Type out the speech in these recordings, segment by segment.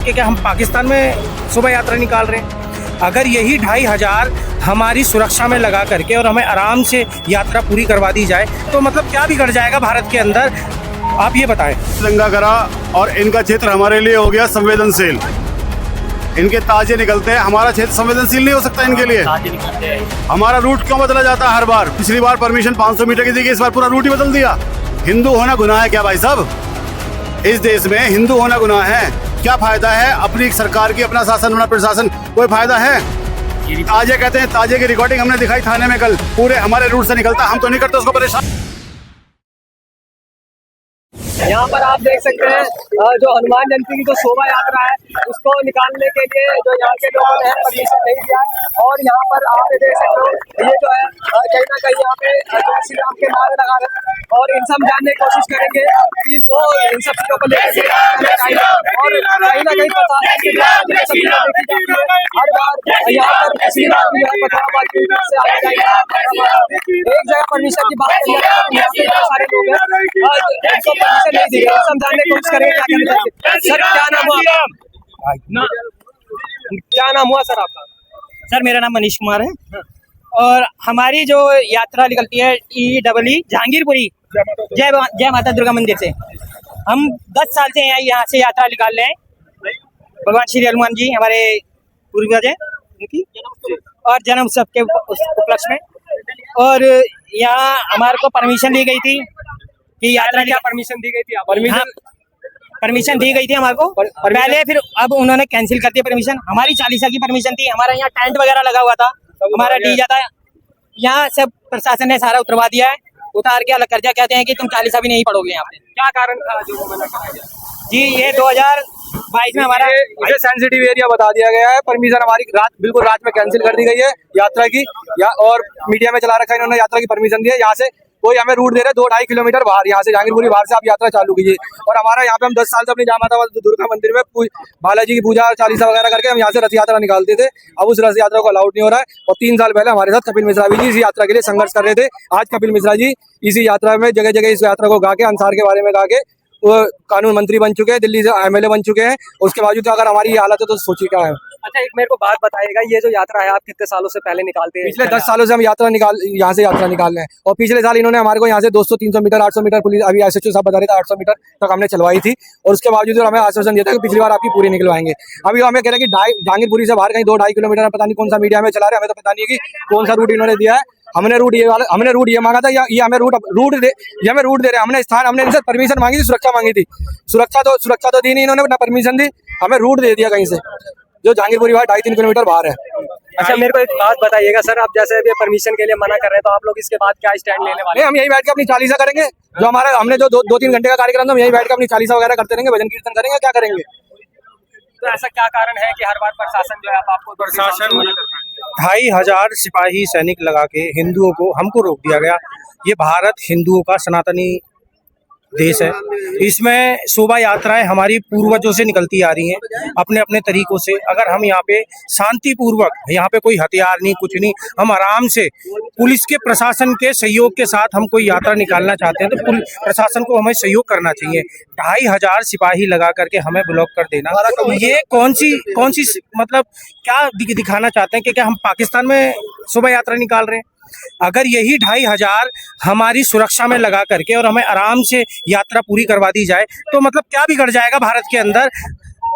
कि क्या हम पाकिस्तान में शोभा यात्रा निकाल रहे हैं। अगर यही 2,500 हमारी सुरक्षा में लगा करके और हमें आराम से यात्रा पूरी करवा दी जाए तो मतलब क्या बिगड़ जाएगा भारत के अंदर, आप ये बताएं। तिरंगा करा और इनका क्षेत्र हमारे लिए हो गया संवेदनशील। इनके ताजे निकलते हैं, हमारा क्षेत्र संवेदनशील नहीं हो सकता इनके लिए। हमारा रूट क्यों बदला जाता है हर बार? पिछली बार परमिशन 500 मीटर की थी, इस बार पूरा रूट ही बदल दिया। हिंदू होना गुनाह है क्या भाई साहब? इस देश में हिंदू होना गुनाह है? क्या फायदा है अपनी सरकार की, अपना शासन, अपना प्रशासन? कोई फायदा है? ताजे कहते हैं, ताजे की रिकॉर्डिंग हमने दिखाई थाने में कल, पूरे हमारे रूट से निकलता, हम तो नहीं करते उसको परेशान। यहाँ पर आप देख सकते हैं जो हनुमान जयंती की जो शोभा यात्रा है उसको निकालने के लिए जो यहाँ के लोगों ने परमिशन नहीं दिया है। और यहाँ पर आप देख सकते हो ये जो है कहीं ना कहीं यहाँ पे जय श्री राम के नारे लगा रहे हैं और इनसे हम जानने की कोशिश करेंगे कि वो इन सब चीजों को लेकर और कहीं ना कहीं पता है कि हर बार यहाँ पर श्री राम जो है पथराबाद से आया जाएगा। एक जगह परमिशन की बात करें, सारे लोग हैं नहीं दी गई, समझाने की कोशिश करेंगे क्या कहना चाहिए। सर क्या नाम हुआ आपका? क्या नाम हुआ सर आपका? सर मेरा नाम मनीष कुमार है और हमारी जो यात्रा निकलती है EEE जहांगीरपुरी जय माता दुर्गा मंदिर से। हम 10 साल से यहाँ से यात्रा निकाल रहे हैं। भगवान श्री हनुमान जी हमारे पूर्वज हैं उनकी और जन्म उत्सव के उपलक्ष्य में, और यहाँ हमारे को परमिशन दी गई थी कि यात्रा क्या परमिशन दी गई थी? परमिशन दी गई थी हमारे को पहले, फिर अब उन्होंने कैंसिल कर दिया परमिशन। हमारी 40 की परमिशन थी, हमारा यहाँ टेंट वगैरह लगा हुआ था, हमारा डीजे था। यहाँ सब प्रशासन ने सारा उतरवा दिया है, उतार के अलग कर दिया। कहते हैं कि तुम 40 भी नहीं पढ़ोगे यहाँ पे। क्या कारण था जो मना कराया गया? जी ये 2022 में हमारा इसे सेंसिटिव एरिया बता दिया गया है। परमिशन हमारी बिल्कुल रात में कैंसिल कर दी गई है यात्रा की, और मीडिया में चला रखा है इन्होंने, यात्रा की परमिशन दी है। यहाँ से कोई हमें रूट दे रहे 2-2.5 किलोमीटर बाहर, यहाँ से जहांगीरपुरी बाहर से आप यात्रा चालू कीजिए। और हमारा यहाँ पे हम 10 साल से अपनी जय माता दुर्गा मंदिर में बालाजी की पूजा 40 वगैरह करके हम यहाँ से रथ यात्रा निकालते थे। अब उस रथ यात्रा को अलाउड नहीं हो रहा है। और 3 साल पहले हमारे साथ कपिल मिश्रा जी इसी यात्रा के लिए संघर्ष कर रहे थे। आज कपिल मिश्रा जी इसी यात्रा में जगह जगह इस यात्रा को गा के, अंसार के बारे में गा के वो कानून मंत्री बन चुके हैं, दिल्ली से MLA बन चुके हैं। उसके बावजूद अगर हमारी ये हालत है तो सोचिए क्या है। अच्छा एक मेरे को बात बताइएगा, ये जो यात्रा है आप कितने सालों से पहले निकालते हैं? पिछले 10 सालों से हम यहाँ से यात्रा निकाल रहे हैं। और पिछले साल इन्होंने हमारे को यहाँ से 200-300 मीटर 800 मीटर पुलिस, अभी SHO साहब बता रहे थे 800 मीटर तक हमने चलवाई थी। और उसके बावजूद हमें आश्वासन दिया था कि पिछली बार आपकी पूरी निकलवाएंगे। अभी हमें कह रहे हैं कि जहांगीरपुरी से बाहर कहीं 2-2.5 किलोमीटर, पता नहीं कौन सा मीडिया में चला रहे, हमें तो पता नहीं है कि कौन सा रूट इन्होंने दिया है। हमने रूट ये मांगा था, ये हमें रूट दे रहे हैं। हमने स्थान, हमने इनसे परमिशन मांगी थी, सुरक्षा मांगी थी। सुरक्षा तो दी नहीं इन्होंने, ना परमिशन दी, हमें रूट दे दिया कहीं से जो जहांगीरपुरी बाहर 2.5-3 किलोमीटर बाहर है। अच्छा मेरे को एक बात बताइएगा सर, आप जैसे अभी परमिशन के लिए मना कर रहे हैं तो आप लोग इसके बाद क्या स्टैंड लेने वाले हैं? हम यही बैठ के अपनी 40 करेंगे, जो हमारा हमने जो 2-3 घंटे का कार्यक्रम था, हम यही बैठ के अपनी 40 वगैरह करते रहेंगे, भजन कीर्तन करेंगे, क्या करेंगे। तो ऐसा क्या कारण है कि हर बार प्रशासन जो है आपको 2,500 सिपाही सैनिक लगा के हिंदुओं को, हमको रोक दिया गया। ये भारत हिंदुओं का सनातनी देश है। इसमें शोभा यात्राएं हमारी पूर्वजों से निकलती आ रही हैं अपने अपने तरीकों से। अगर हम यहाँ पे शांतिपूर्वक, यहाँ पे कोई हथियार नहीं, कुछ नहीं, हम आराम से पुलिस के प्रशासन के सहयोग के साथ हम कोई यात्रा निकालना चाहते हैं तो प्रशासन को हमें सहयोग करना चाहिए। 2,500 सिपाही लगा करके हमें ब्लॉक कर देना, ये कौन सी मतलब क्या दिखाना चाहते हैं कि क्या हम पाकिस्तान में शोभा यात्रा निकाल रहे हैं। अगर यही 2,500 हमारी सुरक्षा में लगा करके और हमें आराम से यात्रा पूरी करवा दी जाए तो मतलब क्या बिगड़ जाएगा भारत के अंदर,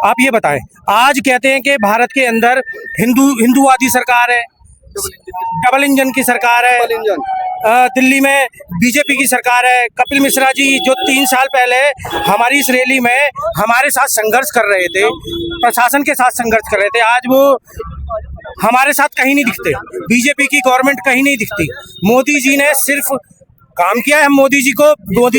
आप ये बताएं। आज कहते हैं कि भारत के अंदर हिंदूवादी सरकार है, डबल इंजन की सरकार है, दिल्ली में बीजेपी की सरकार है। कपिल मिश्रा जी जो 3 साल पहले हमारी इस रैली में हमारे साथ संघर्ष कर रहे थे, प्रशासन के साथ संघर्ष कर रहे थे, आज वो हमारे साथ कहीं नहीं दिखते। बीजेपी की गवर्नमेंट कहीं नहीं दिखती। मोदी जी ने सिर्फ काम किया है। हम मोदी जी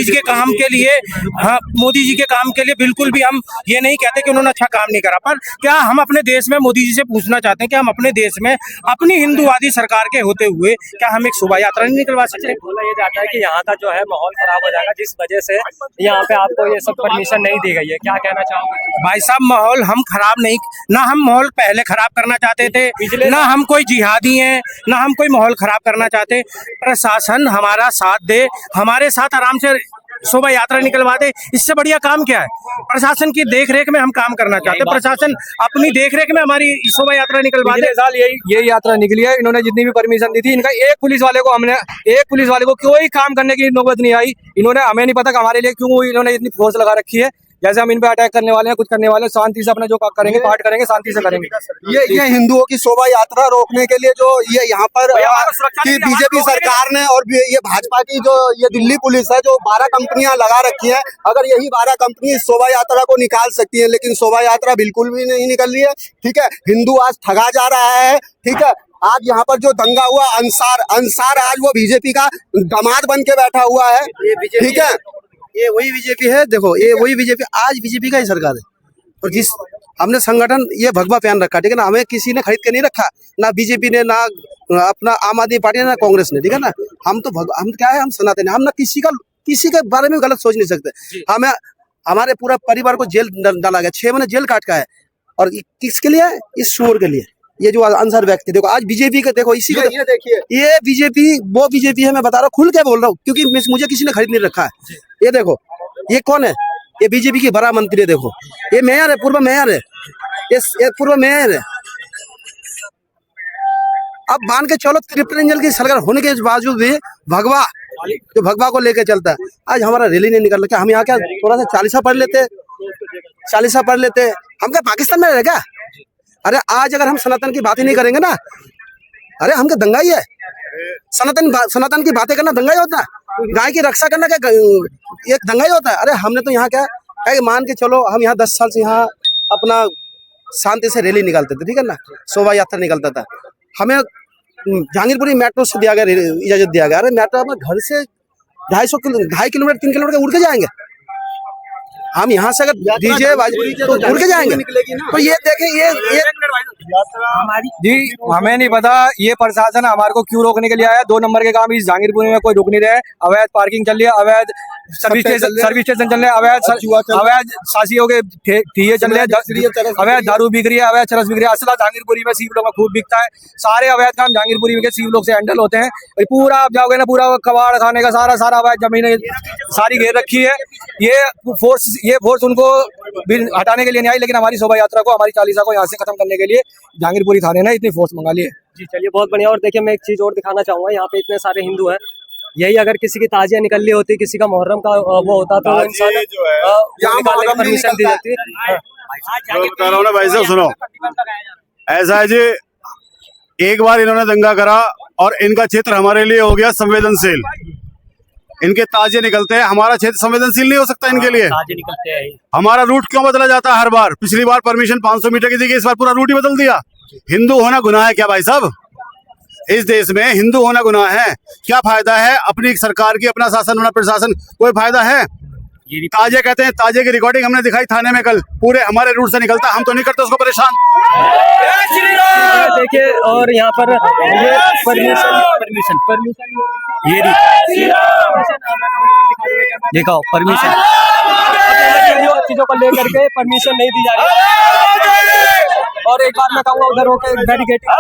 के काम के लिए, हाँ, मोदी जी के काम के लिए बिल्कुल भी हम ये नहीं कहते कि उन्होंने अच्छा काम नहीं करा, पर क्या हम अपने देश में मोदी जी से पूछना चाहते हैं कि हम अपने देश में अपनी हिंदूवादी सरकार के होते हुए क्या हम एक शोभा यात्रा नहीं निकलवा सकते? बोला ये जाता है कि यहाँ का जो है माहौल खराब हो जाएगा जिस वजह से यहाँ पे आपको ये सब परमिशन नहीं दी गई है, क्या कहना चाहोगे? भाई साहब माहौल हम खराब नहीं, ना हम माहौल पहले खराब करना चाहते थे, ना हम कोई जिहादी हैं, ना हम कोई माहौल खराब करना चाहते। प्रशासन हमारा साथ दे, हमारे साथ आराम से शोभा यात्रा निकलवा दे, इससे बढ़िया काम क्या है। प्रशासन की देखरेख में हम काम करना चाहते हैं, प्रशासन अपनी देखरेख में हमारी शोभा यात्रा निकलवा दे। पिछले साल यही यात्रा निकली है, इन्होंने जितनी भी परमिशन दी थी, इनका एक पुलिस वाले को कोई काम करने की नौबत नहीं आई। इन्होंने, हमें नहीं पता कि हमारे लिए क्यों इन्होंने इतनी फोर्स लगा रखी है। जैसे हम इन पे अटैक करने वाले हैं, कुछ करने वाले हैं, शांति से अपना जो करेंगे, पाठ करेंगे, शांति से करेंगे। ये हिंदुओं की शोभा यात्रा रोकने के लिए जो ये यहाँ पर की बीजेपी सरकार ने और ये भाजपा की जो ये दिल्ली पुलिस है, जो 12 कंपनियां लगा रखी हैं, अगर यही 12 कंपनी इस शोभा यात्रा को निकाल सकती है, लेकिन शोभा यात्रा बिल्कुल भी नहीं निकल रही है। ठीक है, हिंदू आज ठगा जा रहा है। ठीक है, आज यहाँ पर जो दंगा हुआ, अंसार आज वो बीजेपी का दामाद बन के बैठा हुआ है। ठीक है, ये वही बीजेपी है। देखो, ये वही बीजेपी, आज बीजेपी का ही सरकार है। और जिस हमने संगठन ये भगवा पहन रखा, ठीक है ना, हमें किसी ने खरीद के नहीं रखा, ना बीजेपी ने, ना अपना आम आदमी पार्टी ने, ना कांग्रेस ने। ठीक है ना, हम तो हम क्या है, हम सनातन, हम ना किसी के बारे में गलत सोच नहीं सकते। हमें हमारे पूरा परिवार को जेल डाला गया, 6 महीने जेल काट का है। और किसके लिए है? इस शोर के लिए। ये जो अंसार व्यक्ति, देखो आज बीजेपी का, देखो इसी ये देखिए, ये बीजेपी वो बीजेपी है, मैं बता रहा हूँ, खुल के बोल रहा हूँ, क्योंकि मुझे किसी ने खरीद नहीं रखा है। ये देखो, ये कौन है? ये बीजेपी की बड़ा मंत्री है। देखो, ये मेयर है, पूर्व मेयर है, ये पूर्व मेयर है। अब मान के चलो, त्रिपुरांचल की सरकार होने के बावजूद भी भगवा को लेके चलता है। आज हमारा रैली नहीं निकल रहा, हम यहाँ क्या थोड़ा सा चालीसा पढ़ लेते, हम क्या पाकिस्तान में रह क्या? अरे आज अगर हम सनातन की बात ही नहीं करेंगे ना, अरे हम क्या दंगा ही है? सनातन की बातें करना दंगा ही होता है? गाय की रक्षा करना क्या एक दंगा ही होता है? अरे हमने तो यहाँ क्या मान के चलो, हम यहाँ 10 साल से यहाँ अपना शांति से रैली निकालते थे। ठीक है ना, शोभा यात्रा निकलता था। हमें जहांगीरपुरी मेट्रो से इजाजत दिया गया। अरे मेट्रो अपने घर से 2.5 किलोमीटर 3 किलोमीटर उड़ के जाएंगे हम यहाँ से। अगर डीजे तो उड़ के जाएंगे। तो ये देखें, ये जी हमें नहीं पता ये प्रशासन हमारे को क्यों रोकने के लिए आया। 2 नंबर के काम इस जहांगीरपुरी में कोई रुक नहीं रहे। अवैध पार्किंग चल रही है, अवैध सर्विस स्टेशन चल रहे हैं, अवैध सासियों के ठिये चल रहे हैं, अवैध दारू बिक रही है, अवैध चरस बिक रही है। असला जहांगीरपुरी में सिविल लोग का खूब बिकता है। सारे अवैध काम जहांगीरपुरी के सिविल लोग से हैंडल होते हैं। पूरा आप जाओगे ना, पूरा कबाड़ खाने का सारा अवैध जमीनें सारी घेर रखी है। ये फोर्स उनको हटाने के लिए नहीं आई, लेकिन हमारी शोभा यात्रा को, हमारी चालीसा को यहाँ से खत्म करने के लिए जहांगीरपुरी थाने ने इतनी फोर्स मंगा ली है। जी चलिए, बहुत बढ़िया। और देखिए, मैं एक चीज और दिखाना चाहूंगा। यहाँ पे इतने सारे हिंदू हैं, यही अगर किसी की ताजिया निकल रही होती, किसी का मुहर्रम का वो होता, तो इंसान परमिशन दी जाती है। बता रहा हूँ ना भाई साहब, सुनो, ऐसा है जी, एक बार इन्होंने दंगा करा और इनका क्षेत्र हमारे लिए हो गया संवेदनशील। इनके ताजे निकलते हैं, हमारा क्षेत्र संवेदनशील नहीं हो सकता इनके लिए। ताजे निकलते हैं, हमारा रूट क्यों बदला जाता है हर बार? पिछली बार परमिशन 500 मीटर की थी, इस बार पूरा रूट ही बदल दिया। हिंदू होना गुनाह है क्या भाई साहब? इस देश में हिंदू होना गुनाह है? क्या फायदा है अपनी सरकार की, अपना शासन, अपना प्रशासन? कोई फायदा है? ताजे कहते हैं, ताजे की रिकॉर्डिंग हमने दिखाई थाने में कल, पूरे हमारे रूट से निकलता, हम तो नहीं करते उसको परेशान। देखिए, और यहाँ पर ये परमिशन ये देखो परमिशन चीजों को लेकर के परमिशन नहीं दी जा रही। और एक बार मैं कहूँगा, उधर होकर बैरिकेडिंग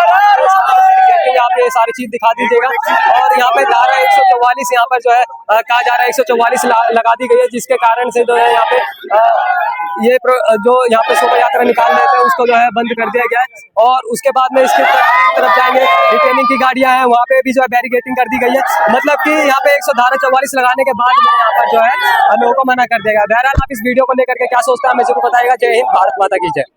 यहाँ पे सारी चीज दिखा दीजिएगा। और यहाँ पे धारा 144 यहाँ पर जो है कहा जा रहा है 144 लगा दी गई है, जिसके कारण से जो है यहाँ पे जो यहाँ पे शोभा यात्रा निकाल रहे थे उसको जो है बंद कर दिया गया है। और उसके बाद में इसके तरफ जाएंगे, रिटेनिंग की गाड़ियां हैं, वहाँ पे भी जो है बैरिकेडिंग कर दी गई है। मतलब कि यहाँ पे 144 लगाने के बाद में यहाँ पर जो है लोगों को मना कर दिया गया। बहरहाल आप इस वीडियो को लेकर के क्या सोचते हैं हमें जरूर बताइएगा। जय हिंद, भारत माता की जय।